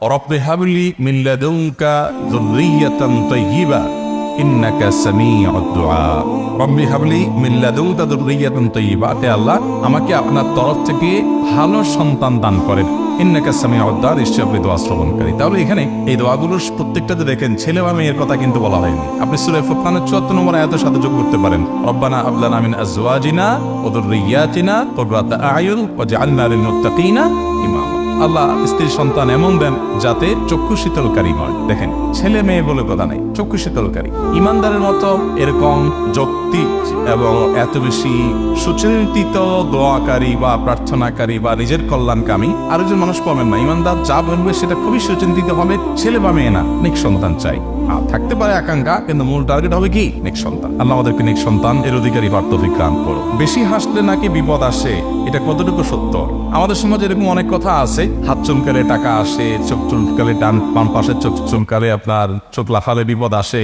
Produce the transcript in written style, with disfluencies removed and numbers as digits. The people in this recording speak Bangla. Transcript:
রব্বি হাবলি মিন লাদুনকা যুররিয়াতান তাইয়্যিবা ইন্নাকা সামিউদ দুআ। রব্বি হাবলি মিন লাদুনকা যুররিয়াতান তাইয়্যিবা, হে আল্লাহ আমাকে আপনার তরফ থেকে ভালো সন্তান দান করেন। ইন্নাকা সামিউদ দুআ, নিশ্চয়ই আপনি দোয়া শ্রবণকারী। তাহলে এখানে এই দোয়াগুলোর প্রত্যেকটাতে দেখেন ছেলে বা মেয়ের কথা কিন্তু বলা হয়নি। আপনি সূরা ফুরকানের ৭৪ নম্বর আয়াতের সাথে যোগ করতে পারেন, রব্বানা হাব লানা মিন আজওয়াজিনা ওয়া যুররিয়াতিনা কুররাতা আয়ুন ওয়াজআলনা লিল মুত্তাকিনা ইমামা। আল্লাহ স্ত্রী সন্তান এমন দেন যাতে চক্ষু শীতলকারী হয়। দেখেন ছেলে মেয়ে বলে কথা নাই, চক্ষু শীতলকারী। ইমানদারের মতো এরকম যৌক্তিক এবং এত বেশি সুচিন্তিত দোয়াকারী বা প্রার্থনাকারী বা নিজের কল্যাণকামী আরেকজন মানুষ পাবেন না। ইমানদার যা বলবে সেটা খুবই সুচিন্তিত হবে। ছেলে বা মেয়ে না, নেক সন্তান চাই। থাকতে পারে আকাঙ্ক্ষা, কিন্তু মূল টার্গেট হবে কি? নেক সন্তান। আল্লাহ আমাদেরকে নেক সন্তান এর অধিকারী তৌফিক দান করো। বেশি হাসলে নাকি বিপদ আসে, এটা কতটুকু সত্য? আমাদের সমাজে এরকম অনেক কথা আছে, হাত চুলকালে টাকা আসে, চোখ চুলকালে বাম পাশের চোখ চুলকালে আপনার চোখ লাফালে বিপদ আসে।